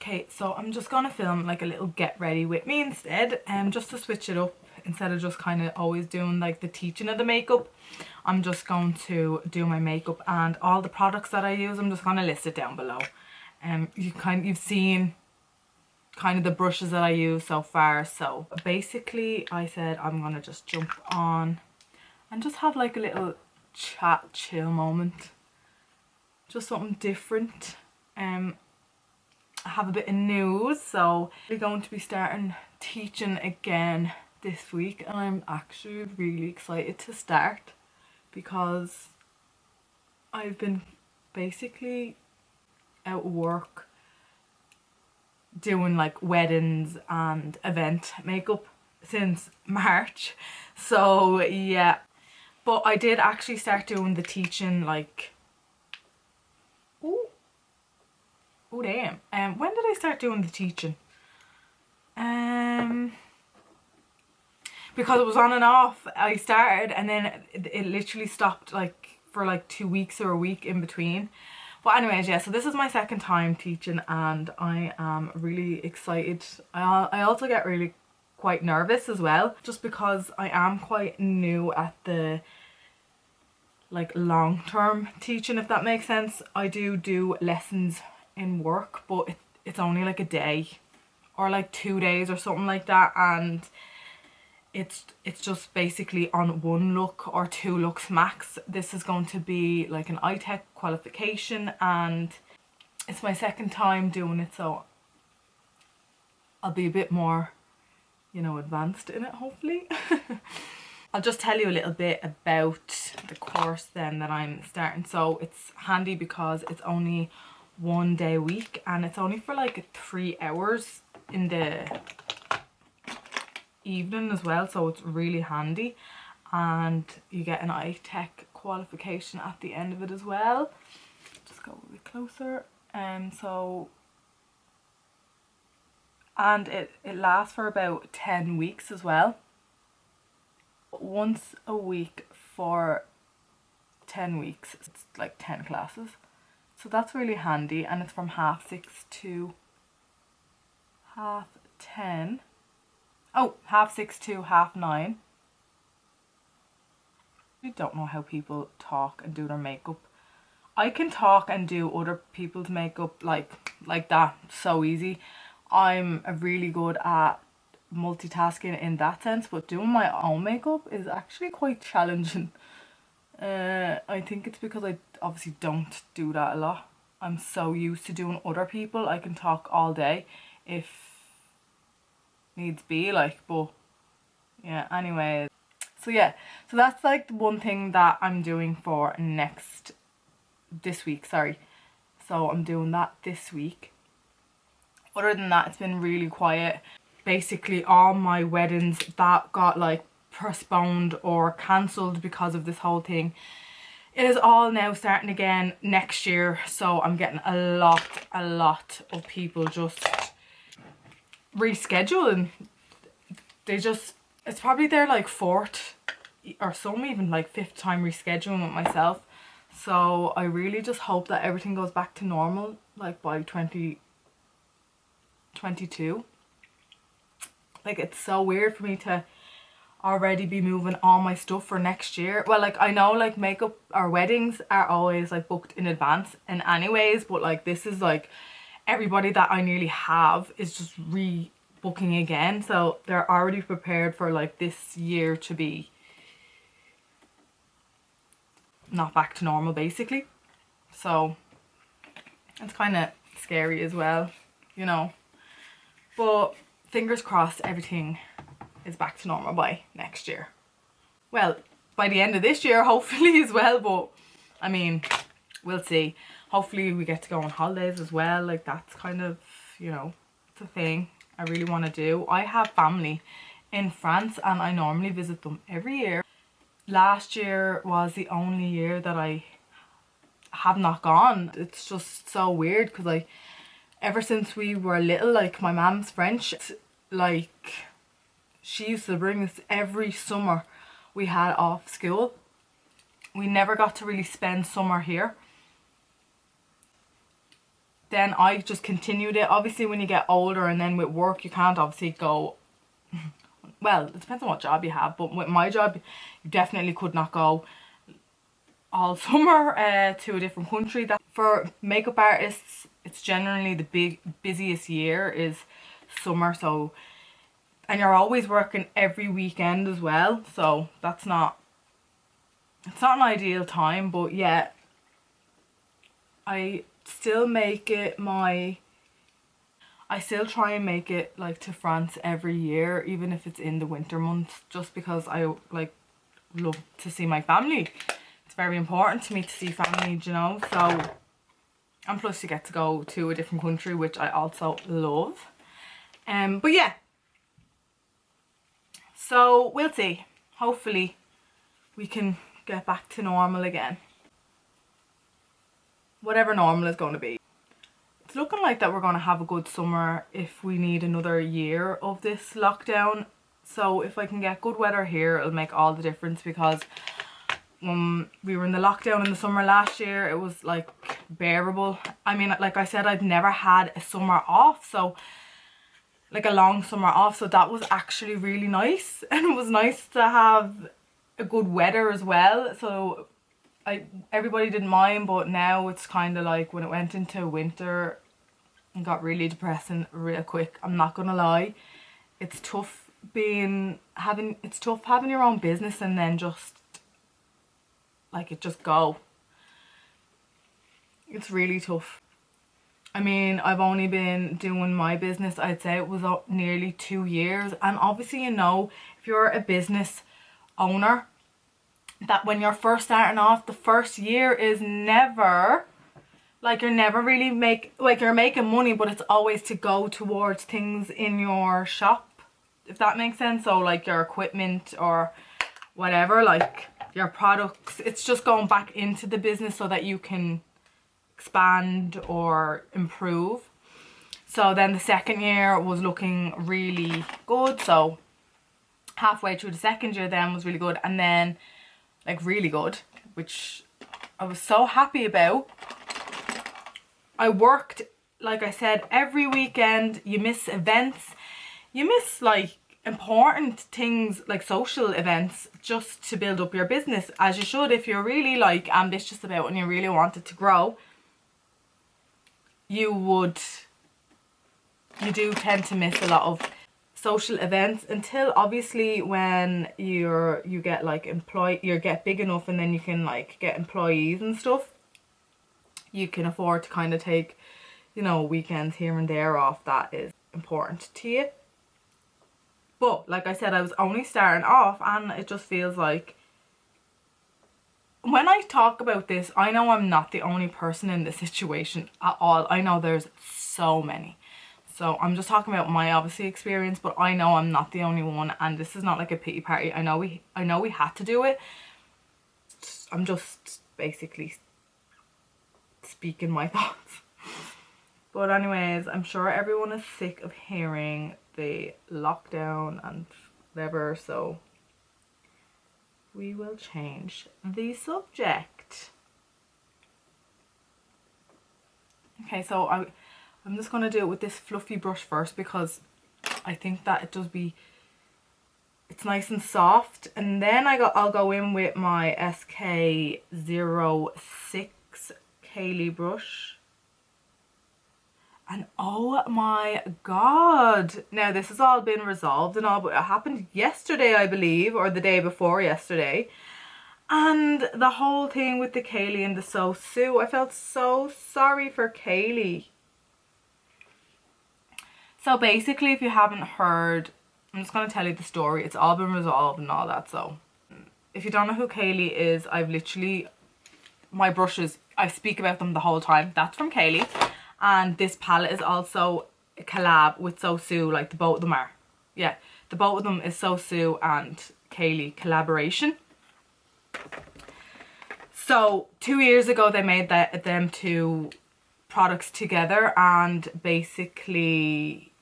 Okay, so I'm just gonna film like a little get ready with me instead, just to switch it up. Instead of just kind of always doing like the teaching of the makeup, I'm just going to do my makeup, and all the products that I use I'm just gonna list it down below. You've seen kind of the brushes that I use so far. So basically I said I'm gonna just jump on and just have like a little chill moment, just something different. I have a bit of news, so we're going to be starting teaching again this week, and I'm actually really excited to start because I've been basically out of work doing like weddings and event makeup since March. So yeah, but I did actually start doing the teaching like, oh damn, when did I start doing the teaching? Because it was on and off. I started and then it literally stopped like for like 2 weeks or a week in between. But anyways, yeah, so this is my second time teaching and I am really excited. I also get really quite nervous as well, just because I am quite new at the like long-term teaching, if that makes sense. I do lessons in work, but it's only like a day or like 2 days or something like that, and it's just basically on 1 look or 2 looks max. This is going to be like an eye tech qualification and it's my second time doing it, so I'll be a bit more, you know, advanced in it hopefully. I'll just tell you a little bit about the course then that I'm starting. So it's handy because it's only 1 day a week and it's only for like 3 hours in the evening as well, so it's really handy, and you get an eye tech qualification at the end of it as well. Just go a bit closer. And it lasts for about 10 weeks as well, once a week for 10 weeks. It's like 10 classes, so that's really handy, and it's from 6:30 to 10:30. Oh, 6:30 to 9:30. I don't know how people talk and do their makeup. I can talk and do other people's makeup like that so easy. I'm really good at multitasking in that sense, but doing my own makeup is actually quite challenging. I think it's because I obviously don't do that a lot. I'm so used to doing other people. I can talk all day if needs be, like, but yeah, anyway. So yeah, so that's like the one thing that I'm doing for this week, sorry. So I'm doing that this week. Other than that, it's been really quiet. Basically all my weddings that got like postponed or cancelled because of this whole thing, it is all now starting again next year. So I'm getting a lot of people just rescheduling. It's probably their like 4th or some even like 5th time rescheduling with myself. So I really just hope that everything goes back to normal like by 2022. Like, it's so weird for me to already be moving all my stuff for next year. Well, like, I know like makeup or weddings are always like booked in advance and anyways, but like this is like everybody that I nearly have is just rebooking again, so they're already prepared for like this year to be not back to normal basically. So it's kind of scary as well, you know, but fingers crossed everything is back to normal by next year. Well, by the end of this year hopefully as well, but I mean, we'll see. Hopefully we get to go on holidays as well. Like, that's kind of, you know, it's a thing I really want to do. I have family in France and I normally visit them every year. Last year was the only year that I have not gone. It's just so weird because ever since we were little, like, my mom's French, like, she used to bring us every summer we had off school. We never got to really spend summer here. then I just continued it. Obviously when you get older and then with work you can't obviously go, well, it depends on what job you have, but with my job you definitely could not go all summer to a different country. That for makeup artists, it's generally the busiest year is summer. So, and you're always working every weekend as well, so it's not an ideal time. But yeah, I still make it I still try and make it like to France every year, even if it's in the winter months, just because I like love to see my family. It's very important to me to see family, you know. So, and plus you get to go to a different country, which I also love. But yeah, so we'll see. Hopefully we can get back to normal again, whatever normal is going to be. It's looking like that we're going to have a good summer if we need another year of this lockdown. So if I can get good weather here, it'll make all the difference, because when we were in the lockdown in the summer last year, it was like bearable. I mean, like I said, I've never had a summer off, so like a long summer off, so that was actually really nice. And it was nice to have a good weather as well, so everybody didn't mind. But now it's kind of like when it went into winter, it got really depressing real quick. I'm not gonna lie, it's tough having your own business and then just like it just go. It's really tough. I mean, I've only been doing my business, I'd say it was nearly 2 years. And obviously, you know, if you're a business owner, that when you're first starting off, the first year is never, like you're never really you're making money, but it's always to go towards things in your shop, if that makes sense. So like your equipment or whatever, like your products, it's just going back into the business so that you can expand or improve. So then the second year was looking really good. So halfway through the second year then was really good, and then like really good, which I was so happy about. I worked, like I said, every weekend. You miss events, you miss like important things like social events, just to build up your business, as you should. If you're really like ambitious about it and you really want it to grow, you do tend to miss a lot of social events, until obviously when you get like you get big enough and then you can like get employees and stuff, you can afford to kind of take, you know, weekends here and there off. That is important to you. But like I said, I was only starting off, and it just feels like when I talk about this, I know I'm not the only person in this situation at all. I know there's so many. So I'm just talking about my obviously experience, but I know I'm not the only one, and this is not like a pity party. I know we had to do it. I'm just basically speaking my thoughts. But anyways, I'm sure everyone is sick of hearing the lockdown and whatever, so we will change the subject. Okay, so I'm just going to do it with this fluffy brush first, because I think that it's nice and soft. And then I'll go in with my SK06 Kylie brush. And oh my god, now this has all been resolved and all, but it happened yesterday, I believe, or the day before yesterday. And the whole thing with the Kylie and the SOSU, I felt so sorry for Kylie. So basically, if you haven't heard, I'm just going to tell you the story. It's all been resolved and all that. So if you don't know who Kylie is, my brushes, I speak about them the whole time. That's from Kylie. And this palette is also a collab with SOSU, like the both of them are. Yeah, the both of them is SOSU and Kylie collaboration. So 2 years ago they made them two products together, and basically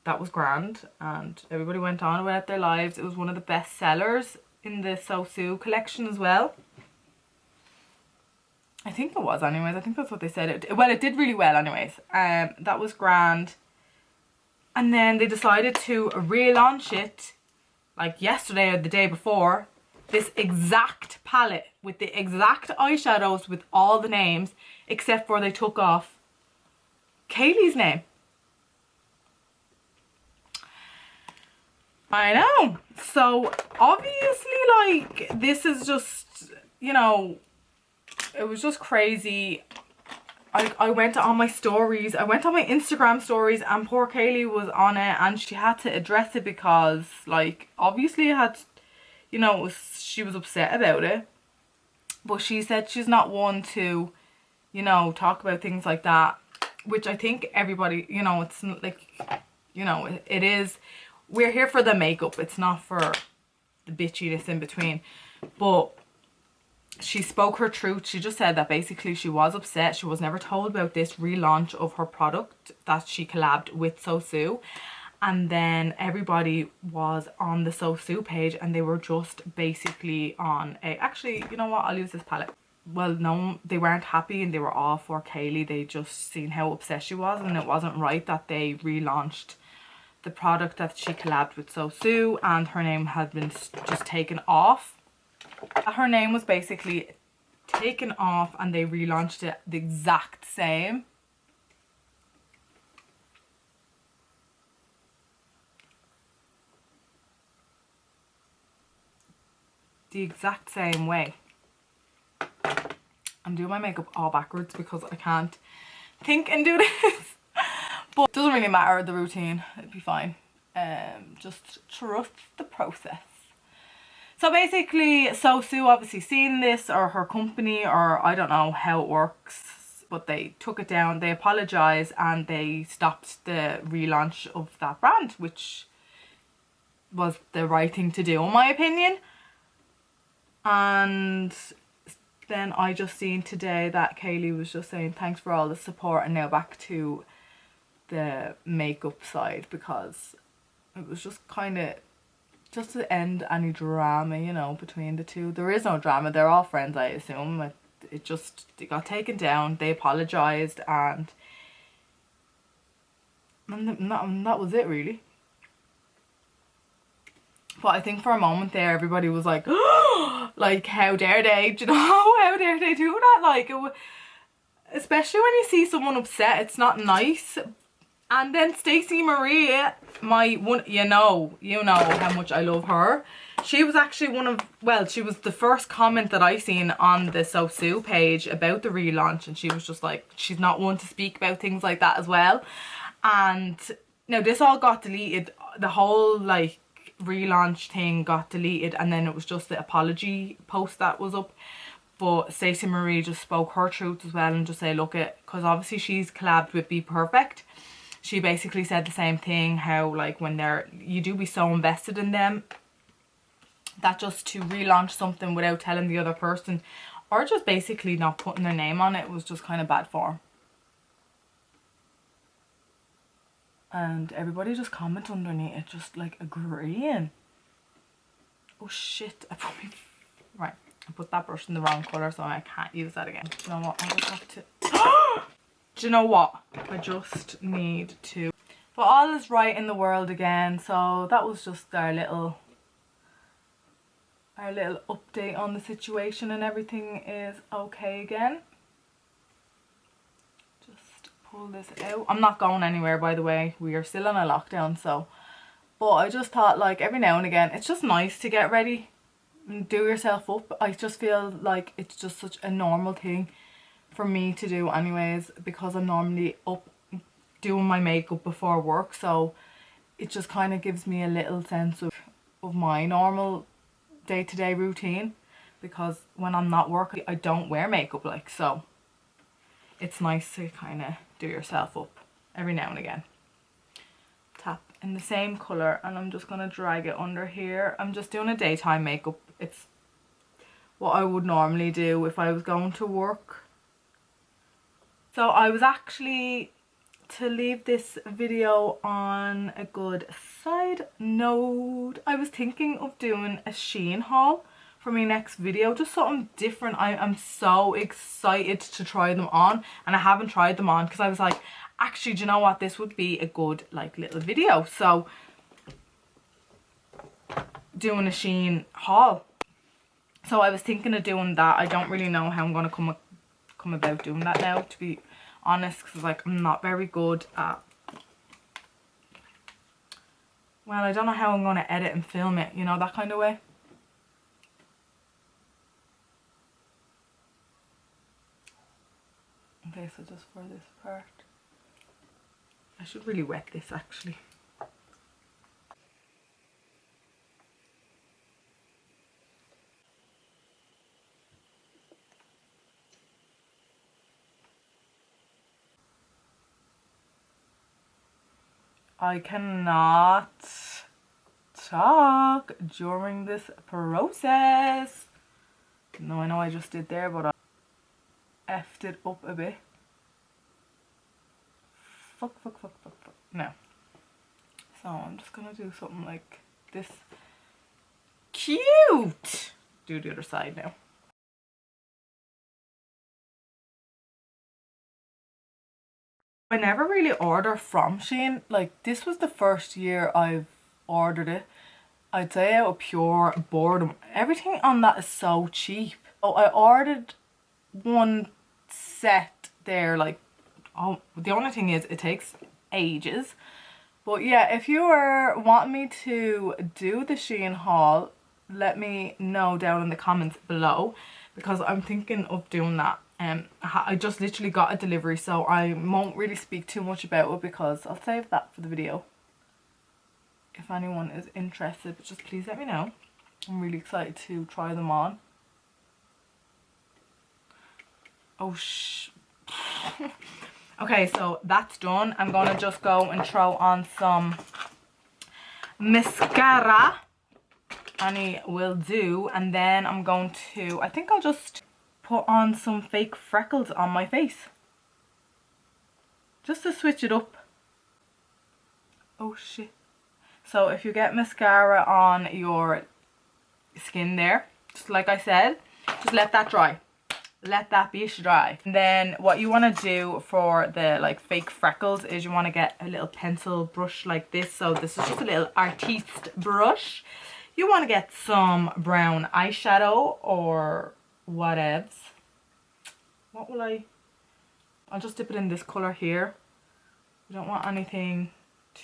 that was grand, and everybody went on about their lives. It was one of the best sellers in the SOSU collection as well. I think it was anyways. I think that's what they said. Well, it did really well anyways. That was grand. And then they decided to relaunch it like yesterday or the day before. This exact palette with the exact eyeshadows with all the names, except for they took off Kayleigh's name. I know. So obviously, like, this is just, you know, it was just crazy. I went on my stories, I went on my Instagram stories, and poor Kayleigh was on it, and she had to address it because, like, obviously it had, you know, she was upset about it. But she said she's not one to, you know, talk about things like that, which I think everybody, you know, it's like, you know, it is, we're here for the makeup, it's not for the bitchiness in between. But she spoke her truth. She just said that basically she was upset. She was never told about this relaunch of her product that she collabed with SOSU. And then everybody was on the SOSU page and they were just basically on a... Actually, you know what? I'll use this palette. Well, no, they weren't happy and they were all for Kayleigh. They just seen how upset she was, and it wasn't right that they relaunched the product that she collabed with SOSU and her name had been just taken off. Her name was basically taken off and they relaunched it the exact same. The exact same way. I'm doing my makeup all backwards because I can't think and do this. But it doesn't really matter, the routine, it'd be fine. Just trust the process. So basically, SOSU obviously seen this, or her company, or I don't know how it works, but they took it down, they apologised, and they stopped the relaunch of that brand, which was the right thing to do in my opinion. And then I just seen today that Kayleigh was just saying thanks for all the support, and now back to the makeup side, because it was just kind of just to end any drama, you know, between the two. There is no drama, they're all friends, I assume. Like, it got taken down, they apologised, and that was it really. But I think for a moment there everybody was like, oh, like, how dare they, do you know, how dare they do that? Like, especially when you see someone upset, it's not nice. And then Stacey Marie, my one, you know how much I love her. She was actually one of, well, she was the first comment that I seen on the SOSU page about the relaunch, and she was just like, she's not one to speak about things like that as well. And now this all got deleted, the whole like relaunch thing got deleted, and then it was just the apology post that was up. But Stacey Marie just spoke her truth as well, and just say, look, it, because obviously she's collabed with Be Perfect. She basically said the same thing, how like when you do be so invested in them that just to relaunch something without telling the other person, or just basically not putting their name on it, was just kind of bad form. And everybody just comment underneath it, just like agreeing. Oh shit, right, I put that brush in the wrong colour, so I can't use that again. You know what, I just have to... Do you know what? I just need to... But all is right in the world again. So that was just our little update on the situation, and everything is okay again. Just pull this out. I'm not going anywhere, by the way. We are still in a lockdown, so... But I just thought, like, every now and again, it's just nice to get ready and do yourself up. I just feel like it's just such a normal thing for me to do anyways, because I'm normally up doing my makeup before work, so it just kind of gives me a little sense of my normal day-to-day routine, because when I'm not working I don't wear makeup, like, so it's nice to kind of do yourself up every now and again. Tap in the same colour, and I'm just going to drag it under here. I'm just doing a daytime makeup. It's what I would normally do if I was going to work. So I was actually, to leave this video on a good side note, I was thinking of doing a Shein haul for my next video, just something different. I'm so excited to try them on, and I haven't tried them on because I was like, actually, do you know what, this would be a good like little video. So doing a Shein haul, so I was thinking of doing that. I don't really know how I'm going to come about doing that now, to be honest, because like I'm not very good at, well, I don't know how I'm going to edit and film it, you know, that kind of way. Okay, so just for this part, I should really wet this actually. I cannot talk during this process. No, I know I just did there, but I effed it up a bit. Fuck. No. So I'm just gonna do something like this. Cute! Do the other side now. I never really order from Shein. Like, this was the first year I've ordered it. I'd say out of pure boredom. Everything on that is so cheap. Oh, I ordered one set there, like, oh, the only thing is it takes ages. But yeah, if you were wanting me to do the Shein haul, let me know down in the comments below, because I'm thinking of doing that. I just literally got a delivery, so I won't really speak too much about it because I'll save that for the video. If anyone is interested, but just please let me know. I'm really excited to try them on. Oh okay, so that's done. I'm gonna just go and throw on some mascara. Any will do, and then I'm going to, I think I'll just put on some fake freckles on my face, just to switch it up. Oh shit. So if you get mascara on your skin there, just like I said, just let that dry. Let that bitch dry. And then what you want to do for the like fake freckles is you want to get a little pencil brush like this. So this is just a little artiste brush. You want to get some brown eyeshadow or whatevs. What will I'll just dip it in this colour here. You don't want anything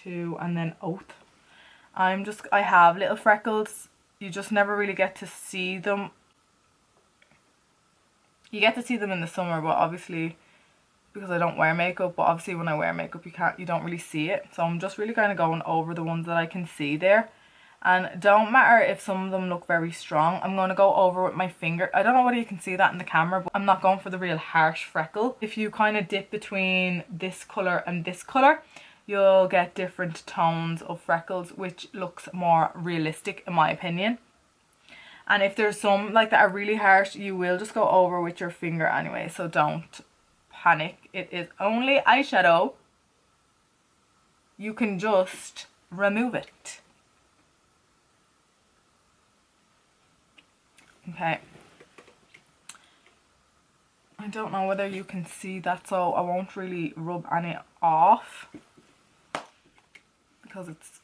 to, and then oath. I have little freckles. You just never really get to see them. You get to see them in the summer, but obviously, because I don't wear makeup, but obviously when I wear makeup you don't really see it. So I'm just really kind of going over the ones that I can see there. And don't matter if some of them look very strong, I'm going to go over with my finger. I don't know whether you can see that in the camera, but I'm not going for the real harsh freckle. If you kind of dip between this colour and this colour, you'll get different tones of freckles, which looks more realistic in my opinion. And if there's some like that are really harsh, you will just go over with your finger anyway, so don't panic. It is only eyeshadow. You can just remove it. Okay. I don't know whether you can see that, so I won't really rub any off because it's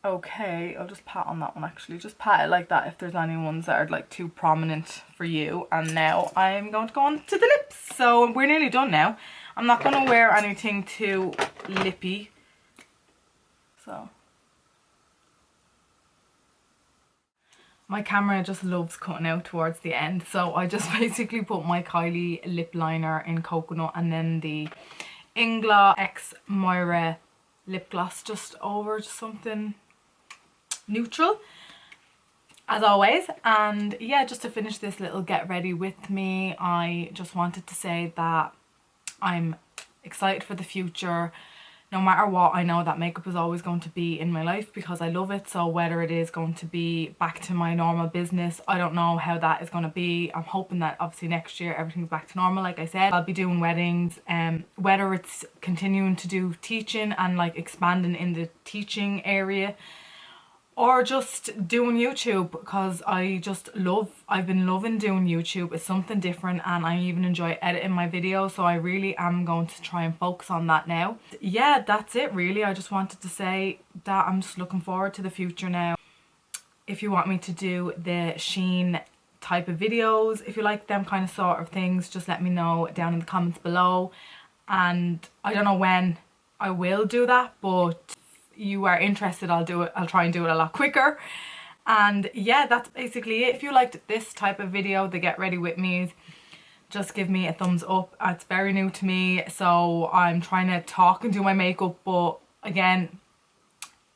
okay. I'll just pat on that one actually. Just pat it like that if there's any ones that are like too prominent for you. And now I'm going to go on to the lips. So we're nearly done now. I'm not going to wear anything too lippy. So my camera just loves cutting out towards the end, so I just basically put my Kylie lip liner in coconut and then the Inglot X Maura lip gloss just over, just something neutral as always. And yeah, just to finish this little get ready with me, I just wanted to say that I'm excited for the future. No matter what, I know that makeup is always going to be in my life because I love it. So whether it is going to be back to my normal business, I don't know how that is going to be. I'm hoping that obviously next year everything's back to normal. Like I said, I'll be doing weddings, whether it's continuing to do teaching and like expanding in the teaching area, or just doing YouTube, because I've been loving doing YouTube. It's something different and I even enjoy editing my videos, so I really am going to try and focus on that now. Yeah, that's it really. I just wanted to say that I'm just looking forward to the future now. If you want me to do the Shein type of videos, if you like them kind of sort of things, just let me know down in the comments below. And I don't know when I will do that, but if you are interested, I'll do it. I'll try and do it a lot quicker. And yeah, that's basically it. If you liked this type of video, the get ready with me's, just give me a thumbs up. It's very new to me, so I'm trying to talk and do my makeup, but again,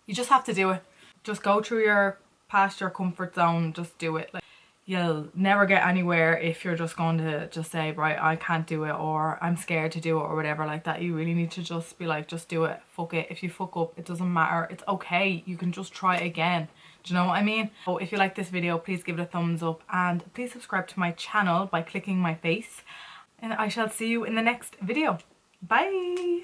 you just have to do it. Just go through your past your comfort zone, just do it. Like, you'll never get anywhere if you're just going to just say, right, I can't do it, or I'm scared to do it, or whatever like that. You really need to just be like, just do it. Fuck it. If you fuck up, it doesn't matter. It's okay. You can just try again. Do you know what I mean? So if you like this video, please give it a thumbs up, and please subscribe to my channel by clicking my face, and I shall see you in the next video. Bye.